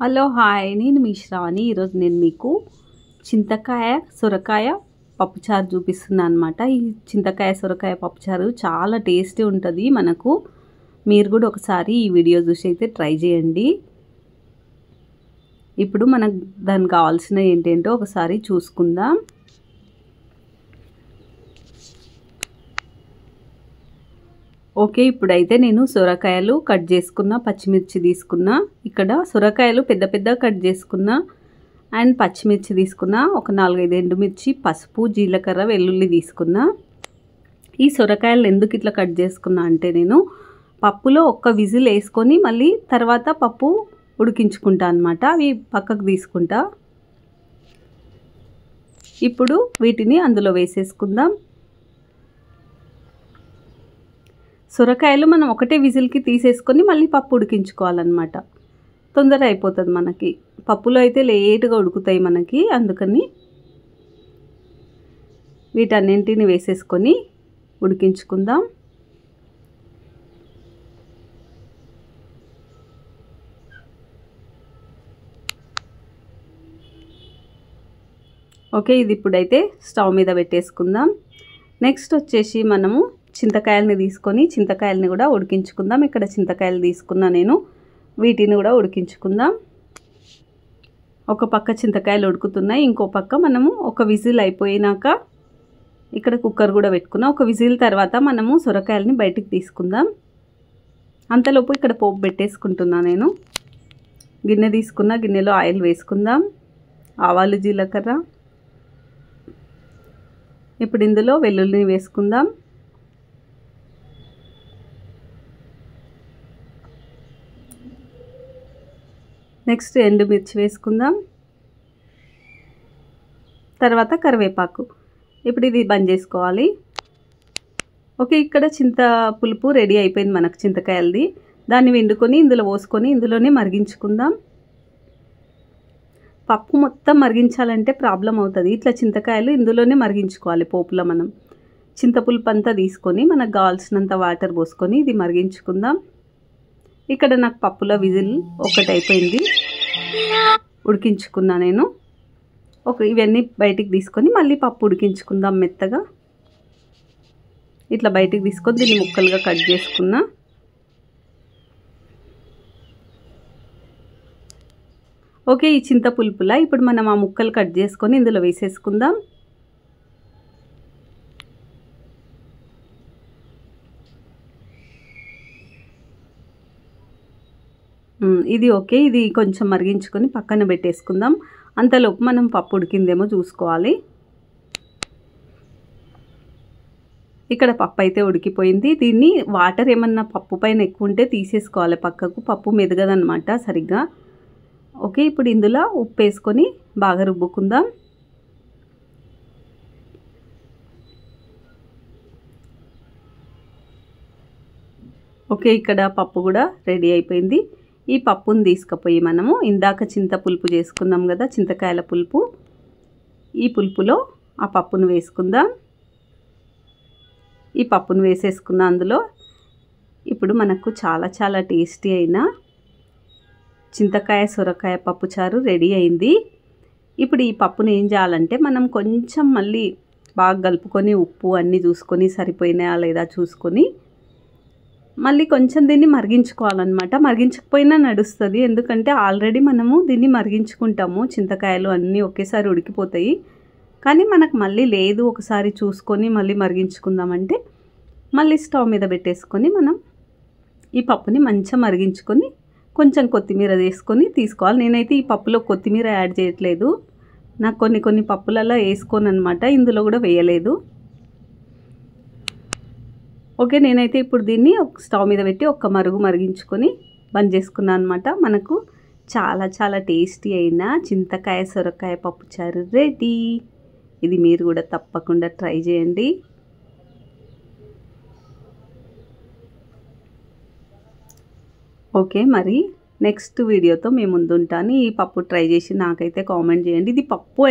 Hello hi, నేను మీ శ్రావణి. ఈరోజు నేను మీకు చింతకాయ సొరకాయ పప్పుచారు చూపిస్తున్నాను అనమాట. ఈ చింతకాయ సొరకాయ పప్పుచారు చాలా టేస్టీ ఉంటుంది. మీరు కూడా ఒకసారి ఈ వీడియో చూసి అయితే ట్రై చేయండి. ఇప్పుడు మనకు దానికి కావాల్సిన ఏంటేంటో ఒకసారి చూసుకుందాం. ఓకే, ఇప్పుడైతే నేను సొరకాయలు కట్ చేసుకున్న, పచ్చిమిర్చి తీసుకున్నా. ఇక్కడ సొరకాయలు పెద్ద పెద్ద కట్ చేసుకున్నా అండ్ పచ్చిమిర్చి తీసుకున్నా, ఒక 4-5 ఎండుమిర్చి, పసుపు, జీలకర్ర, వెల్లుల్లి తీసుకున్నా. ఈ సొరకాయలు ఎందుకు ఇట్లా కట్ చేసుకున్నా అంటే నేను పప్పులో ఒక్క విజిల్ వేసుకొని మళ్ళీ తర్వాత పప్పు ఉడికించుకుంటా అన్నమాట. అవి పక్కకు తీసుకుంటా. ఇప్పుడు వీటిని అందులో వేసేసుకుందాం. సొరకాయలు మనం ఒకటే విజిల్కి తీసేసుకొని మళ్ళీ పప్పు ఉడికించుకోవాలన్నమాట. తొందర అయిపోతుంది మనకి. పప్పులో అయితే లేటుగా ఉడుకుతాయి మనకి. అందుకని వీటన్నింటిని వేసేసుకొని ఉడికించుకుందాం. ఓకే, ఇది ఇప్పుడైతే స్టవ్ మీద పెట్టేసుకుందాం. నెక్స్ట్ వచ్చేసి మనము చింతకాయలని తీసుకొని చింతకాయలని కూడా ఉడికించుకుందాం. ఇక్కడ చింతకాయలు తీసుకున్నా నేను. వీటిని కూడా ఉడికించుకుందాం. ఒక పక్క చింతకాయలు ఉడుకుతున్నాయి, ఇంకో పక్క మనము ఒక విజిల్ అయిపోయినాక ఇక్కడ కుక్కర్ కూడా పెట్టుకున్నాం. ఒక విజిల్ తర్వాత మనము సొరకాయలని బయటికి తీసుకుందాం. అంతలోపు ఇక్కడ పోపు పెట్టేసుకుంటున్నా నేను. గిన్నె తీసుకున్న, గిన్నెలో ఆయిల్ వేసుకుందాం. ఆవాలు, జీలకర్ర. ఇప్పుడు ఇందులో వెల్లుల్లిని వేసుకుందాం. నెక్స్ట్ ఎండుమిర్చి వేసుకుందాం. తర్వాత కరివేపాకు. ఇప్పుడు ఇది బంద్ చేసుకోవాలి. ఓకే, ఇక్కడ చింత పులుపు రెడీ అయిపోయింది మనకు, చింతకాయలది. దాన్ని వండుకొని ఇందులో పోసుకొని ఇందులోనే మరిగించుకుందాం. పప్పు మొత్తం మరిగించాలంటే ప్రాబ్లం అవుతుంది. ఇట్లా చింతకాయలు ఇందులోనే మరిగించుకోవాలి. పోపులో మనం చింతపులుపు అంతా తీసుకొని మనకు కావాల్సినంత వాటర్ పోసుకొని ఇది మరిగించుకుందాం. ఇక్కడ నాకు పప్పులో విజిల్ ఒకటి అయిపోయింది, ఉడికించుకున్నా నేను. ఇవన్నీ బయటికి తీసుకొని మళ్ళీ పప్పు ఉడికించుకుందాం మెత్తగా. ఇట్లా బయటికి తీసుకొని దీన్ని ముక్కలుగా కట్ చేసుకున్నా. ఓకే, ఈ చింతపులుపులా ఇప్పుడు మనం ఆ ముక్కలు కట్ చేసుకొని ఇందులో వేసేసుకుందాం. ఇది ఓకే, ఇది కొంచెం మరిగించుకొని పక్కన పెట్టేసుకుందాం. అంతలోపు మనం పప్పు ఉడికిందేమో చూసుకోవాలి. ఇక్కడ పప్పు అయితే ఉడికిపోయింది. దీన్ని వాటర్ ఏమన్నా పప్పు పైన ఎక్కువ ఉంటే తీసేసుకోవాలి పక్కకు. పప్పు మెదగదనమాట సరిగ్గా. ఓకే, ఇప్పుడు ఇందులో ఉప్పు వేసుకొని బాగా రుబ్బుకుందాం. ఓకే, ఇక్కడ పప్పు కూడా రెడీ అయిపోయింది. ఈ పప్పును తీసుకుపోయి మనము ఇందాక చింత పులుపు చేసుకున్నాం కదా, చింతకాయల పులుపు. ఈ పులుపులో ఆ పప్పును వేసుకుందాం. ఈ పప్పును వేసేసుకున్న అందులో ఇప్పుడు మనకు చాలా చాలా టేస్టీ అయిన చింతకాయ సొరకాయ పప్పుచారు రెడీ అయింది. ఇప్పుడు ఈ పప్పును ఏం చేయాలంటే మనం కొంచెం మళ్ళీ బాగా కలుపుకొని ఉప్పు అన్నీ చూసుకొని సరిపోయినాయా లేదా చూసుకొని మళ్ళీ కొంచెం దీన్ని మరిగించుకోవాలన్నమాట. మరిగించకపోయినా నడుస్తుంది, ఎందుకంటే ఆల్రెడీ మనము దీన్ని మరిగించుకుంటాము. చింతకాయలు అన్నీ ఒకేసారి ఉడికిపోతాయి. కానీ మనకు మళ్ళీ లేదు, ఒకసారి చూసుకొని మళ్ళీ మరిగించుకుందామంటే మళ్ళీ స్టవ్ మీద పెట్టేసుకొని మనం ఈ పప్పుని మంచిగా మరిగించుకొని కొంచెం కొత్తిమీర వేసుకొని తీసుకోవాలి. నేనైతే ఈ పప్పులో కొత్తిమీర యాడ్ చేయట్లేదు. నాకు కొన్ని పప్పులలో వేసుకోను అనమాట, ఇందులో కూడా వేయలేదు. ఓకే, నేనైతే ఇప్పుడు దీన్ని స్టవ్ మీద పెట్టి ఒక్క మరుగు మరిగించుకొని బంద్ చేసుకున్నాను అనమాట. మనకు చాలా చాలా టేస్టీ అయిన చింతకాయ సొరకాయ పప్పుచారు రెడీ. ఇది మీరు కూడా తప్పకుండా ట్రై చేయండి. ఓకే, మరి నెక్స్ట్ వీడియోతో మేము ముందుంటాను. ఈ పప్పు ట్రై చేసి నాకైతే కామెంట్ చేయండి. ఇది పప్పు